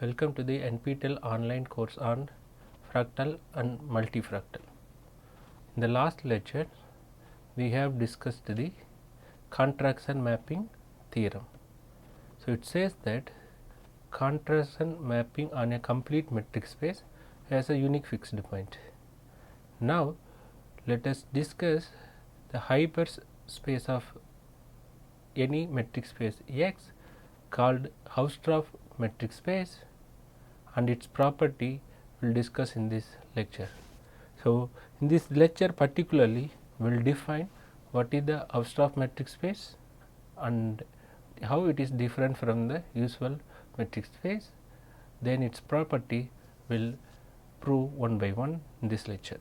Welcome to the NPTEL online course on fractal and multifractal. In the last lecture, we have discussed the contraction mapping theorem. So, it says that contraction mapping on a complete metric space has a unique fixed point. Now, let us discuss the hyperspace of any metric space X called Hausdorff metric space, and its property we will discuss in this lecture. So, in this lecture particularly we will define what is the Hausdorff metric space and how it is different from the usual metric space. Then its property will prove one by one in this lecture.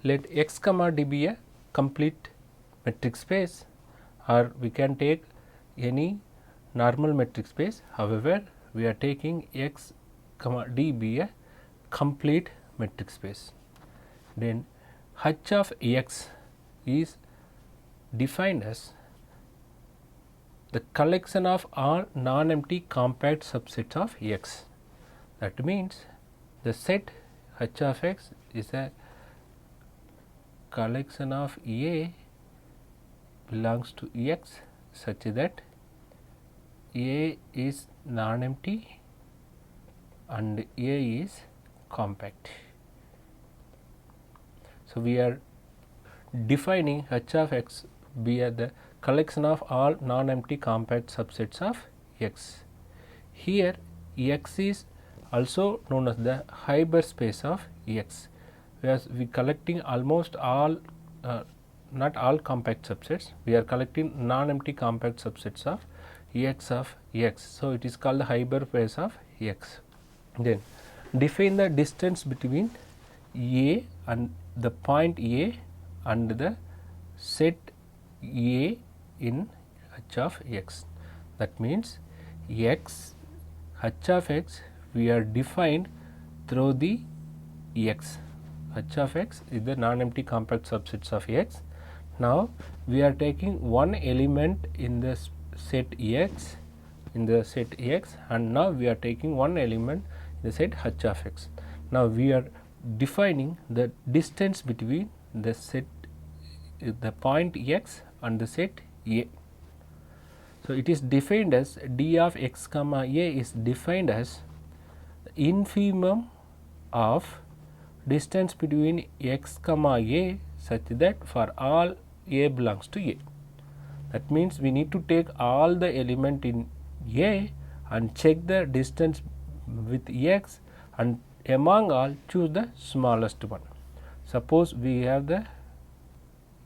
Let x comma d be a complete metric space, or we can take any normal metric space. However, we are taking x comma d be a complete metric space. Then h of x is defined as the collection of all non-empty compact subsets of x. That means the set h of x is a collection of A belongs to x such that A is non-empty and A is compact. So, we are defining h of x be the collection of all non-empty compact subsets of x. Here x is also known as the hyperspace of x, whereas we collecting almost all not all compact subsets, we are collecting non-empty compact subsets of x. So, it is called the hyperspace of x. Then define the distance between A and the point A and the set A in h of x. That means x h of x we are defined through the x. H of x is the non-empty compact subsets of x. Now, we are taking one element in the set x and now we are taking one element in the set h of x. Now, we are defining the distance between the set the point x and the set A. So, it is defined as d of x comma A is defined as the infimum of distance between x comma A such that for all A belongs to A. That means, we need to take all the element in A and check the distance with x and among all choose the smallest one. Suppose we have the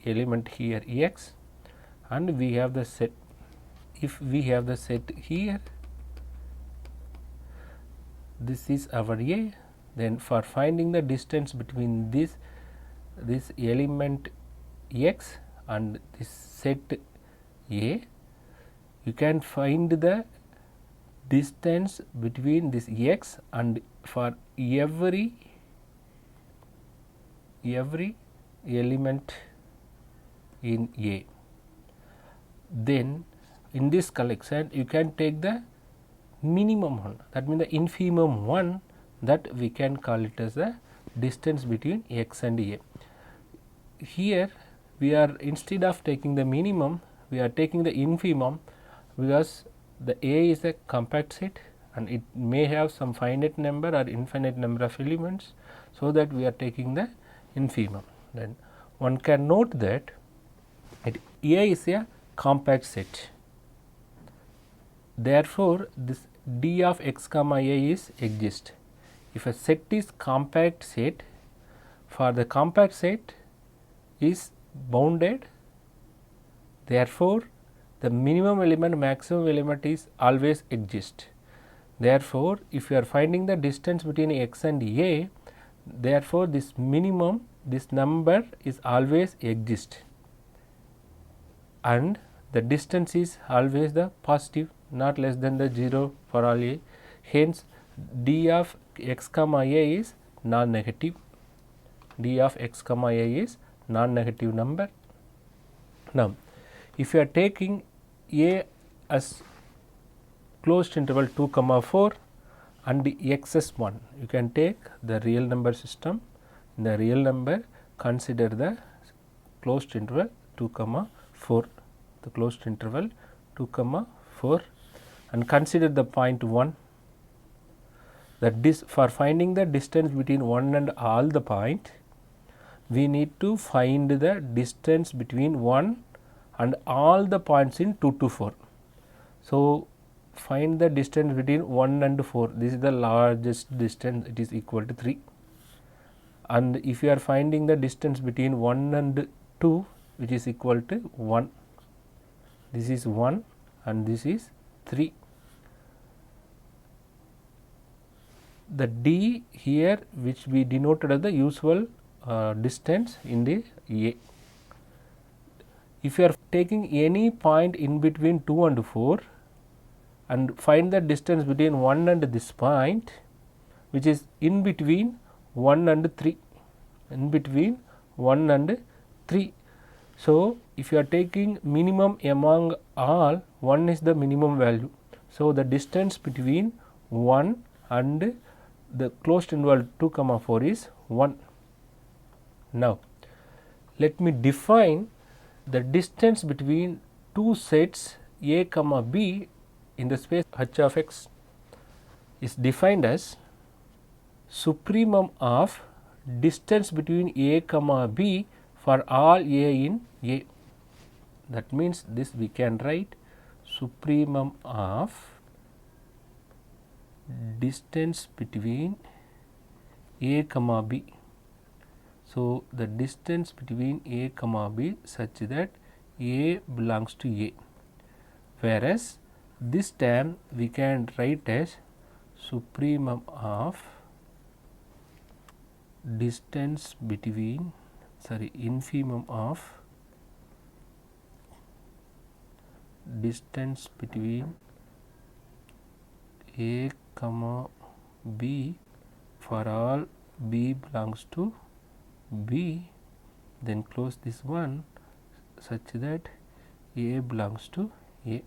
element here x and we have the set, if we have the set here, this is our A, then for finding the distance between this element x and this set A, you can find the distance between this x and for every element in A. Then in this collection you can take the minimum one, that means the infimum one, that we can call it as the distance between x and A. Here we are, instead of taking the minimum, we are taking the infimum, because the A is a compact set and it may have some finite number or infinite number of elements. So, that we are taking the infimum. Then one can note that A is a compact set. Therefore, this d of x comma A is exist. If a set is compact set, for the compact set is bounded, therefore, the minimum element maximum element is always exist. Therefore, if you are finding the distance between x and A, therefore, this minimum, this number is always exist and the distance is always the positive, not less than the 0 for all A. Hence, d of x comma A is non-negative. D of x comma A is non-negative number. Now, if you are taking A as closed interval 2 comma 4 and xs1. You can take the real number system. In the real number, consider the closed interval 2 comma 4, the closed interval 2 comma 4, and consider the point 1. That for finding the distance between 1 and all the point, we need to find the distance between 1 and all the points in 2 to 4. So, find the distance between 1 and 4. This is the largest distance, it is equal to 3. And if you are finding the distance between 1 and 2, which is equal to 1, this is 1 and this is 3. The d here, which we denoted as the usual distance in the A. If you are taking any point in between 2 and 4 and find the distance between 1 and this point, which is in between 1 and 3, in between 1 and 3. So, if you are taking minimum among all, 1 is the minimum value. So, the distance between 1 and the closed interval 2 comma 4 is 1. Now, let me define the distance between two sets A comma B in the space H of x is defined as supremum of distance between A comma B for all A in A. That means, this we can write supremum of distance between A comma B. So, the distance between A comma B such that A belongs to A, whereas this term we can write as supremum of distance between infimum of distance between A comma B for all B belongs to B, then close this one such that A belongs to A.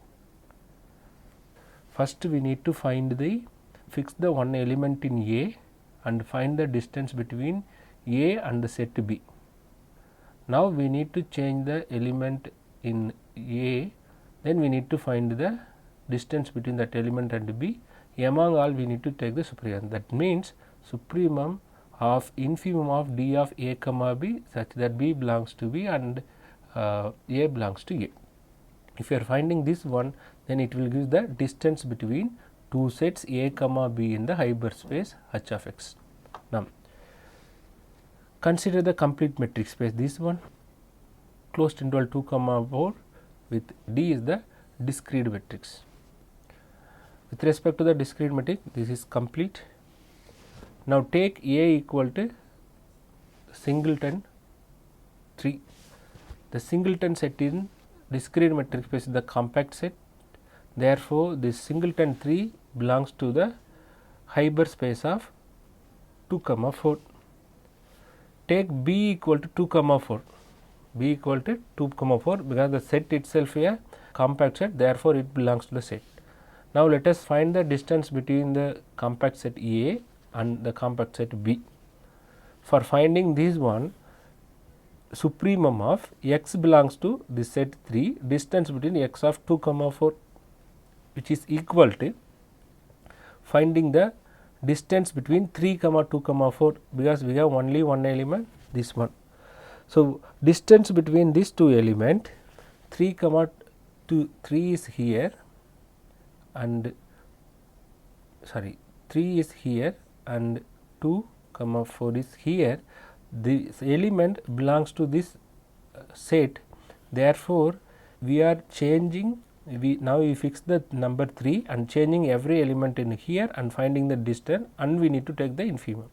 First, we need to fix the one element in A and find the distance between A and the set B. Now, we need to change the element in A, then we need to find the distance between that element and B. Among all, we need to take the supremum. That means, supremum of infimum of d of A comma B such that B belongs to B and A belongs to A. If you are finding this one, then it will give the distance between two sets A comma B in the hyperspace H of x. Now, consider the complete metric space. This one closed interval 2 comma 4 with D is the discrete matrix. With respect to the discrete matrix, this is complete. Now, take A equal to singleton 3. The singleton set in discrete metric space is the compact set. Therefore, this singleton 3 belongs to the hyperspace of 2 comma 4. Take B equal to 2 comma 4. B equal to 2 comma 4 because the set itself is a compact set. Therefore, it belongs to the set. Now, let us find the distance between the compact set A and the compact set B. For finding this one, supremum of x belongs to this set 3, distance between x of 2 comma 4, which is equal to finding the distance between 3 comma 2 comma 4, because we have only one element, this one. So, distance between these two element 3 comma 2, 3 is here and 3 is here and 2 comma 4 is here. This element belongs to this set. Therefore, we are changing, now we fix the number 3 and changing every element in here and finding the distance, and we need to take the infimum.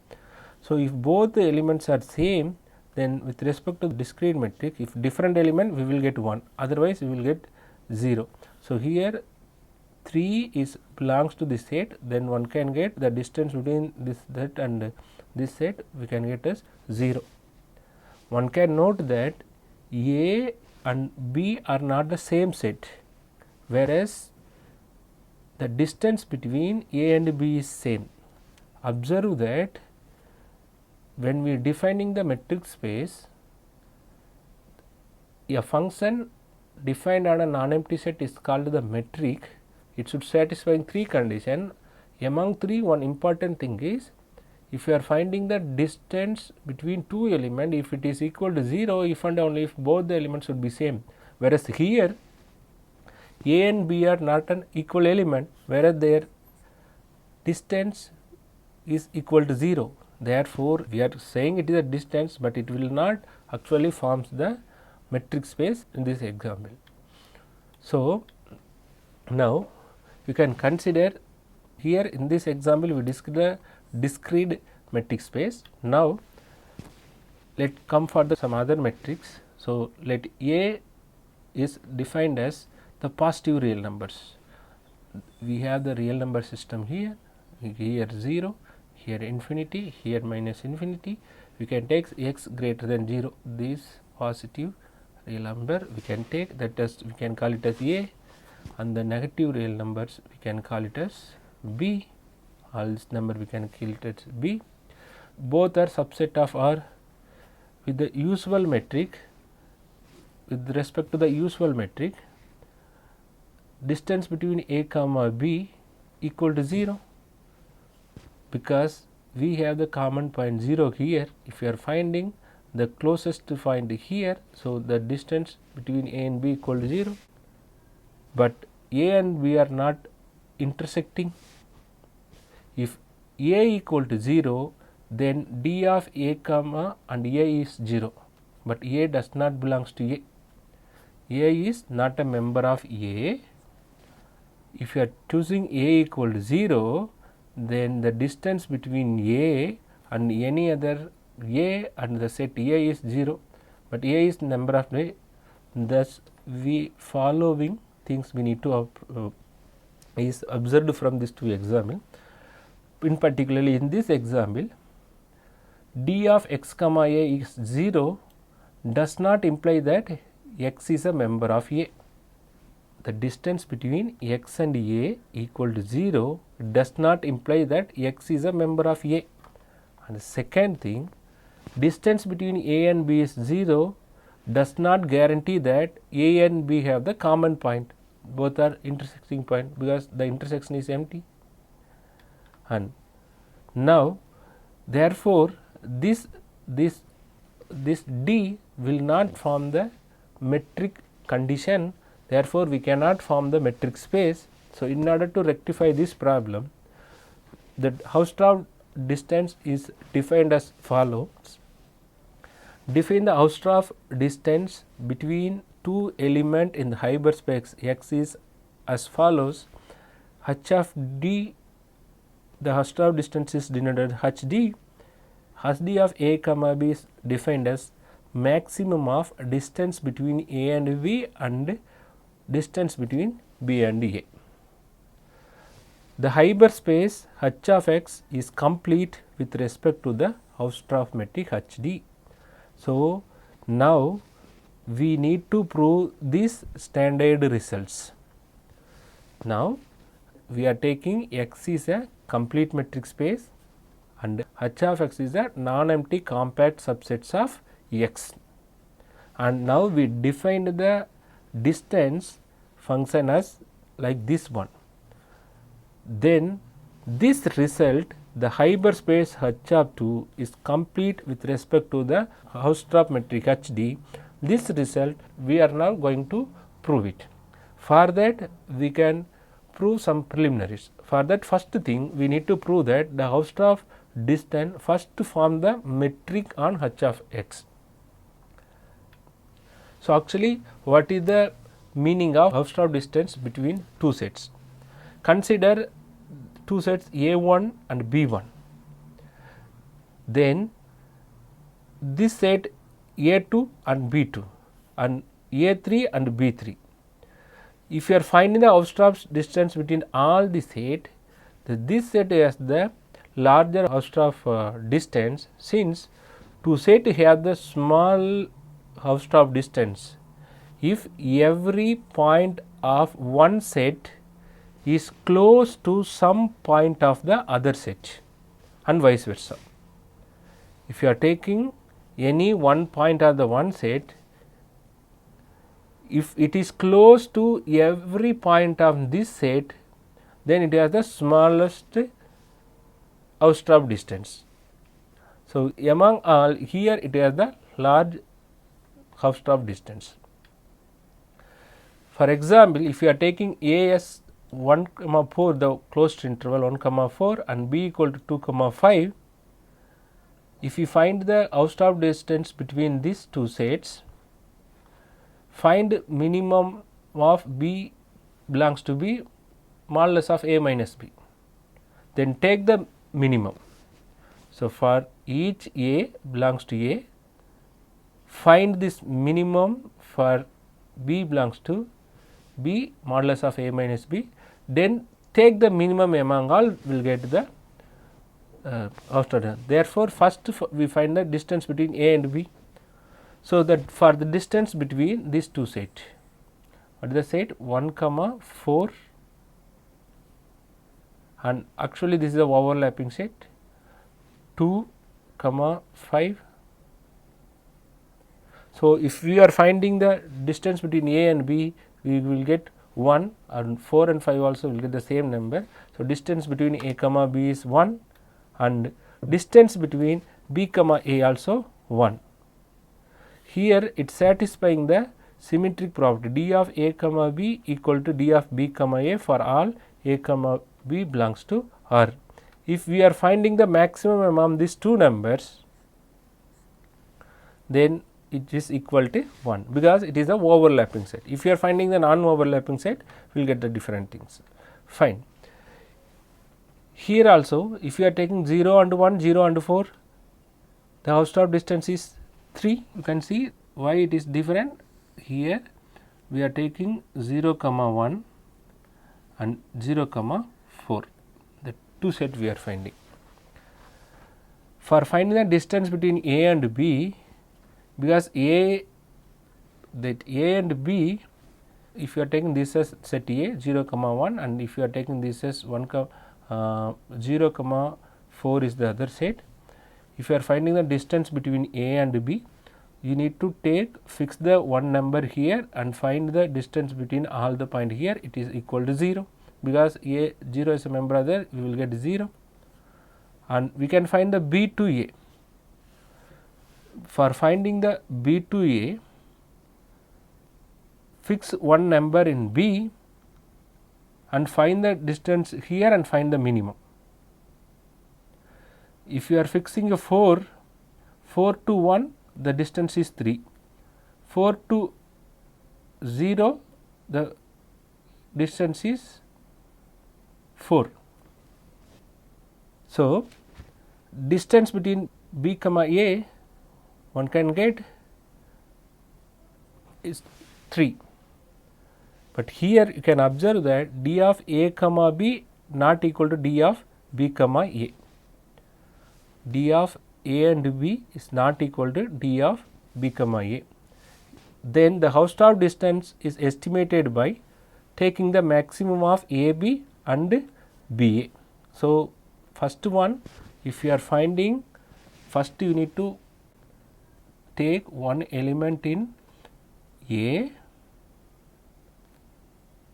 So, if both the elements are same, then with respect to the discrete metric, if different element we will get 1, otherwise we will get 0. So, here 3 is belongs to this set, then one can get the distance between this set and this set, we can get as 0. One can note that A and B are not the same set, whereas the distance between A and B is same. Observe that when we are defining the metric space, a function defined on a non-empty set is called the metric. It should satisfy 3 conditions. Among 3, one important thing is, if you are finding the distance between 2 elements, if it is equal to 0, if and only if both the elements should be same. Whereas here A and B are not an equal element, whereas their distance is equal to 0. Therefore, we are saying it is a distance, but it will not actually forms the metric space in this example. So, now you can consider here in this example we discussed the discrete metric space. Now, let come for some other metrics. So, let A is defined as the positive real numbers. We have the real number system here 0, here infinity, here minus infinity. We can take x greater than 0, this positive real number we can take, that is we can call it as A, and the negative real numbers we can call it as B. All this number we can call it as B. Both are subset of R. With the usual metric, with respect to the usual metric, distance between A comma B equal to 0, because we have the common point 0 here. If you are finding the closest point here, so the distance between A and B equal to 0, but A and B are not intersecting. If A equal to 0, then D of A comma and A is 0, but A does not belongs to A. A is not a member of A. If you are choosing A equal to 0, then the distance between A and any other A and the set A is 0, but A is number of A. Thus, we following things we need to is observed from these two examples. In particularly in this example, D of x comma A is 0 does not imply that x is a member of A. The distance between x and A equal to 0 does not imply that x is a member of A. And the second thing, distance between A and B is 0 does not guarantee that A and B have the common point. Both are intersecting point, because the intersection is empty. And now, therefore, this D will not form the metric condition. Therefore, we cannot form the metric space. So, in order to rectify this problem, the Hausdorff distance is defined as follows. Define the Hausdorff distance between two elements in the hyperspace X is as follows. H of D, the Hausdorff distance is denoted HD. HD of A comma B is defined as maximum of distance between A and B and distance between B and A. The hyperspace H of x is complete with respect to the Hausdorff metric HD. So, now we need to prove these standard results. Now, we are taking x is a complete metric space and H of x is a non-empty compact subsets of x. And now we defined the distance function as like this one. Then this result, the hyperspace H of 2 is complete with respect to the Hausdorff metric HD. This result we are now going to prove it. For that we can prove some preliminaries. For that, first thing we need to prove that the Hausdorff distance first to form the metric on H of x. So, actually what is the meaning of Hausdorff distance between two sets? Consider two sets A1 and B1. Then this set A2 and B2 and A3 and B3. If you are finding the Hausdorff distance between all the set, this set has the larger Hausdorff distance, since two set have the small Hausdorff distance. If every point of one set is close to some point of the other set and vice versa. If you are taking any one point of the one set, if it is close to every point of this set, then it has the smallest Hausdorff distance. So, among all, here it has the large Hausdorff distance. For example, if you are taking A as 1, 4, the closed interval 1, 4 and B equal to 2, 5, if you find the Hausdorff distance between these two sets, find minimum of B belongs to B modulus of A minus B, then take the minimum. So, for each A belongs to A, find this minimum for B belongs to B modulus of A minus B, then take the minimum among all, will get the Hausdorff. Therefore, first we find the distance between A and B. So, that for the distance between these two sets, what is the set 1, 4, and actually this is the overlapping set 2, 5. So, if we are finding the distance between A and B, we will get 1, and 4 and 5 also will get the same number. So, distance between A, B is 1 and distance between B, A also 1. Here it is satisfying the symmetric property d of A, B equal to d of B, A for all A, B belongs to R. If we are finding the maximum among these two numbers, then it is equal to 1, because it is a overlapping set. If you are finding the non-overlapping set, we will get the different things. Fine. Here also, if you are taking 0 and 1, 0 and 4, the Hausdorff distance is 3. You can see why it is different. Here we are taking 0, 1 and 0, 4, the two set we are finding. For finding the distance between A and B, because A and B, if you are taking this as set A 0, 1, and if you are taking this as 0, 4 is the other set. If you are finding the distance between A and B, you need to fix the one number here and find the distance between all the point here. It is equal to 0, because A 0 is a member there, we will get 0, and we can find the B to A. For finding the B to A, fix one number in B and find the distance here and find the minimum. If you are fixing a 4 to 1, the distance is 3, 4 to 0, the distance is 4. So, distance between B, A one can get is 3, but here you can observe that d of A, B not equal to d of B, A. D of A and B is not equal to d of B, A. Then the Hausdorff distance is estimated by taking the maximum of AB and BA. So, first one, if you are finding, first you need to take one element in A,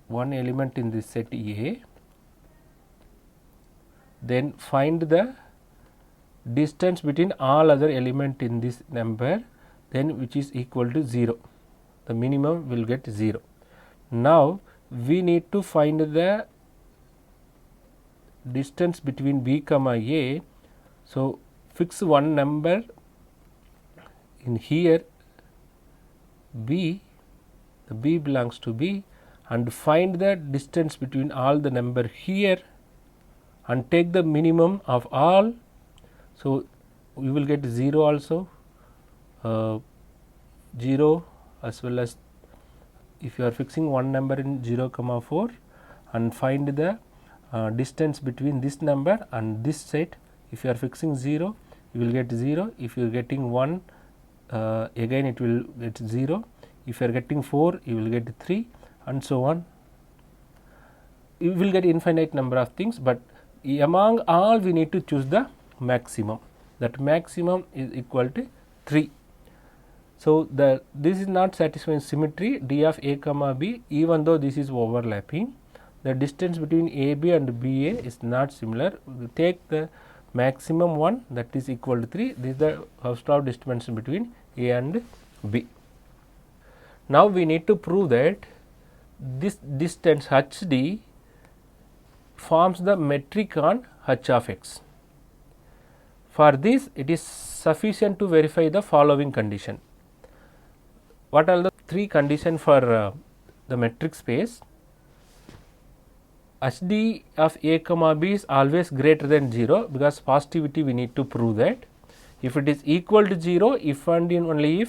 one element in this set A, then find the distance between all other element in this number, then which is equal to 0, the minimum will get 0. Now, we need to find the distance between B, A. So, fix one number in here B, the B belongs to B, and find the distance between all the number here and take the minimum of all. So, we will get 0 also, 0 as well as if you are fixing one number in 0, 4 and find the distance between this number and this set. If you are fixing 0, you will get 0. If you are getting 1, again it will get 0. If you are getting 4, you will get 3, and so on. you will get infinite number of things, but among all we need to choose the maximum. That maximum is equal to 3. So, this is not satisfying symmetry d of a comma b, even though this is overlapping. The distance between AB and BA is not similar. We take the maximum one, that is equal to 3. This is the Hausdorff distance between A and B. Now, we need to prove that this distance HD forms the metric on H of x. For this, it is sufficient to verify the following condition. What are the 3 conditions for the metric space? HD of a comma b is always greater than 0, because positivity we need to prove that. If it is equal to 0, if and only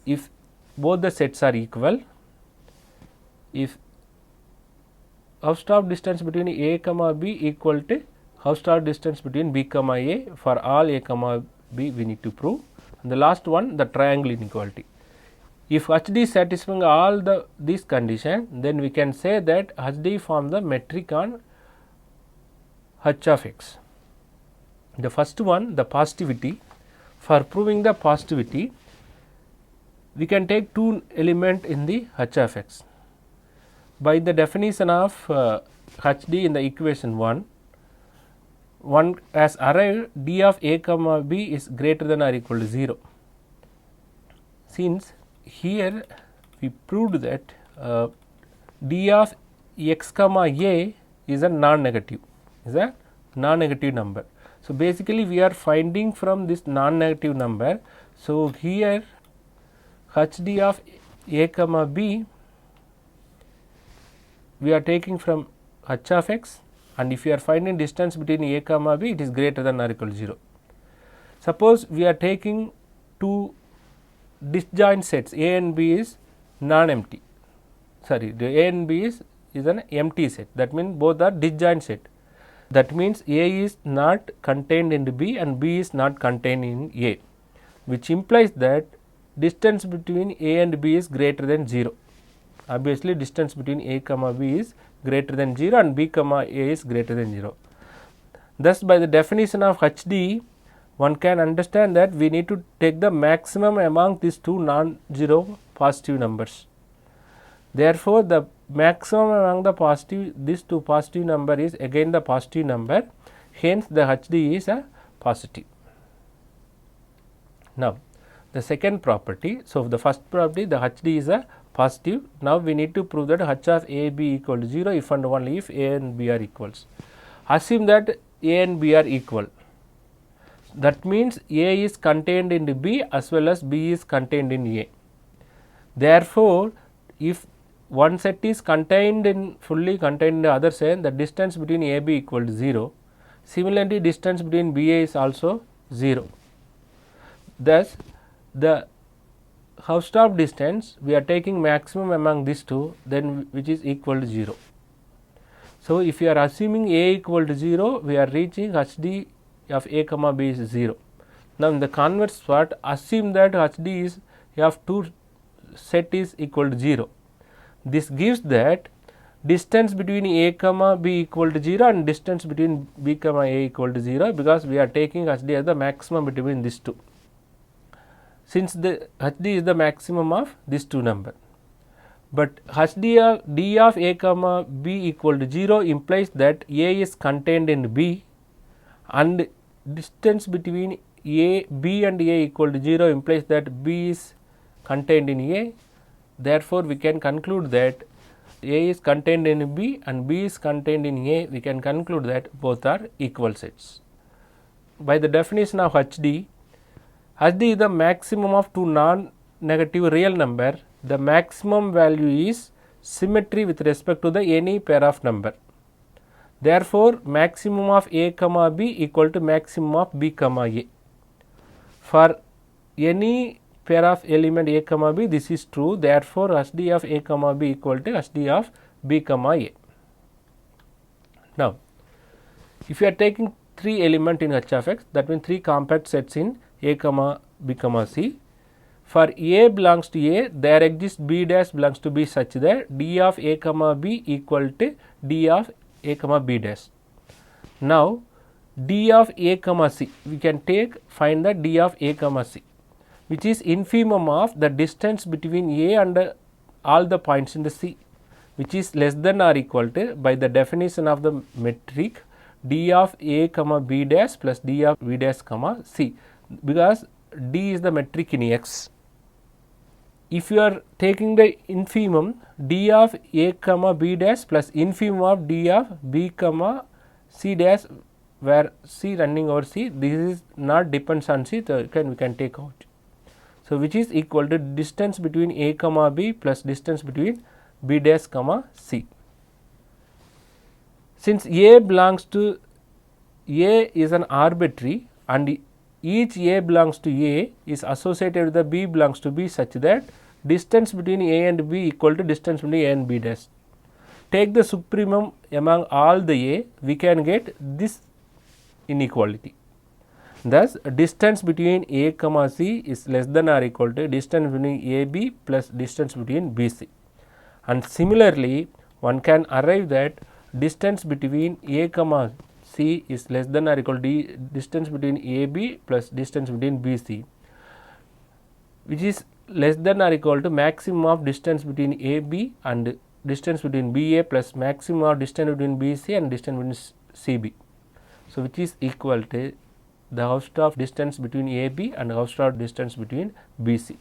if both the sets are equal, if Hausdorff distance between a comma b equal to Hausdorff distance between b comma a, for all a comma b we need to prove. And the last one, the triangle inequality. If HD is satisfying all these conditions, then we can say that HD forms the metric on H of x. The first one, the positivity. For proving the positivity, we can take 2 elements in the H of x. By the definition of HD in the equation 1, one has arrived d of a comma b is greater than or equal to 0. Since here we proved that d of x comma a is a non-negative, number. So, basically we are finding from this non-negative number. So, here HD of a comma b we are taking from H of x, and if you are finding distance between a comma b, it is greater than or equal to 0. Suppose we are taking 2 disjoint sets, A and B is non-empty, the A and B is an empty set, that means both are disjoint set. That means A is not contained in B and B is not contained in A, which implies that distance between A and B is greater than 0. Obviously, distance between a comma b is greater than 0 and b comma a is greater than 0. Thus, by the definition of HD, one can understand that we need to take the maximum among these 2 non-zero positive numbers. Therefore, the maximum among the these 2 positive number is again the positive number, hence the HD is a positive. Now, the second property, so the first property, the HD is a positive. Now, we need to prove that H of a b equal to 0 if and only if a and b are equals. Assume that a and b are equal. That means a is contained in b as well as b is contained in a. Therefore, if one set is fully contained in the other set, the distance between a b equal to 0. Similarly, distance between b a is also 0. Thus, the Hausdorff distance we are taking maximum among these 2, then which is equal to 0. So, if you are assuming a equal to 0, we are reaching HD of a comma b is 0. Now, in the converse part, assume that HD is of 2 set is equal to 0. This gives that distance between a comma b equal to 0 and distance between b comma a equal to 0, because we are taking HD as the maximum between these 2. Since the HD is the maximum of these 2 number, but HD of d of a comma b equal to 0 implies that a is contained in b, and distance between b and a equal to 0 implies that b is contained in a. Therefore, we can conclude that a is contained in b and b is contained in a. We can conclude that both are equal sets. By the definition of HD is the maximum of 2 non-negative real number. The maximum value is symmetry with respect to the any pair of number. Therefore, maximum of a comma b equal to maximum of b comma a. For any pair of element a comma b, this is true. Therefore, HD of a comma b equal to HD of b comma a. Now, if you are taking 3 element in H of x, that means 3 compact sets in a comma b comma c. for A belongs to A, there exists B dash belongs to B such that D of A comma B equal to D of A comma B dash. Now, D of A comma C, we can find the D of A comma C, which is infimum of the distance between A and all the points in the C, which is less than or equal to, by the definition of the metric, D of A comma B dash plus D of B dash comma C, because D is the metric in X. If you are taking the infimum D of A comma B dash plus infimum of D of B comma C dash, where C running over C, this is not depends on C, so we can take out. So, which is equal to distance between A comma B plus distance between B dash comma C. Since A belongs to A is an arbitrary and each A belongs to A is associated with the B belongs to B such that distance between A and B equal to distance between A and B dash. Take the supremum among all the A, we can get this inequality. Thus, distance between A comma C is less than or equal to distance between AB plus distance between BC. And similarly, one can arrive that distance between A comma C is less than or equal to distance between AB plus distance between BC, which is less than or equal to maximum of distance between AB and distance between BA plus maximum of distance between BC and distance between CB. So, which is equal to the Hausdorff distance between AB and Hausdorff distance between BC.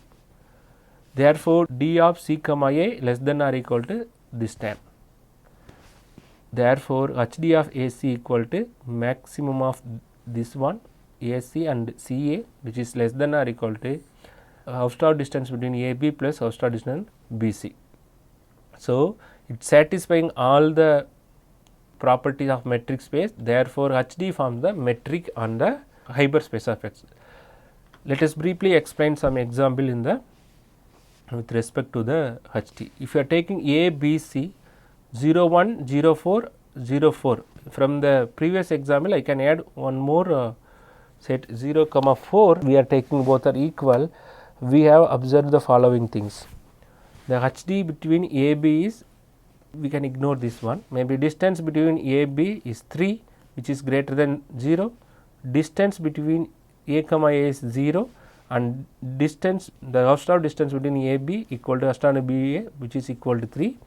Therefore, D of C comma A less than or equal to this time. Therefore, HD of AC equal to maximum of this one AC and CA, which is less than or equal to Hausdorff distance between AB plus Hausdorff distance BC. So, it is satisfying all the properties of metric space. Therefore, HD forms the metric on the hyperspace of X. Let us briefly explain some example in the with respect to the HD. If you are taking A, B, C 0, 1, 0, 4, 0, 4, from the previous example I can add one more set 0, 4, we are taking both are equal. We have observed the following things. The HD between AB is, we can ignore this one, maybe distance between AB is 3, which is greater than 0, distance between A comma A is 0 and distance, the Hausdorff distance between AB equal to Hausdorff BA, which is equal to 3,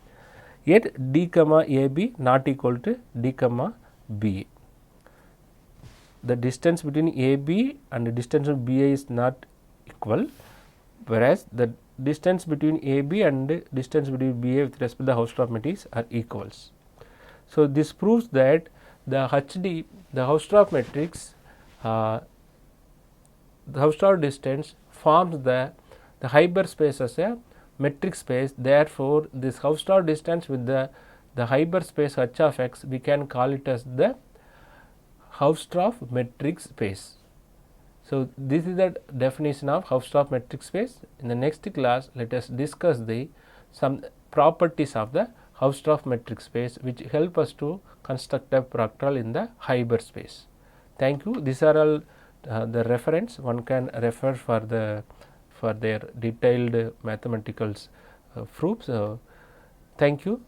yet D comma AB not equal to D comma BA. The distance between AB and the distance of BA is not equal, whereas the distance between AB and distance between BA with respect to the Hausdorff matrix are equals. So, this proves that the HD, the Hausdorff matrix, the Hausdorff distance forms the hyperspace as a metric space. Therefore, this Hausdorff distance with the hyperspace H of X, we can call it as the Hausdorff metric space. So, this is the definition of Hausdorff metric space. In the next class, let us discuss some properties of the Hausdorff metric space, which help us to construct a fractal in the hyperspace. Thank you. These are all the reference one can refer for their detailed mathematical proofs. Thank you.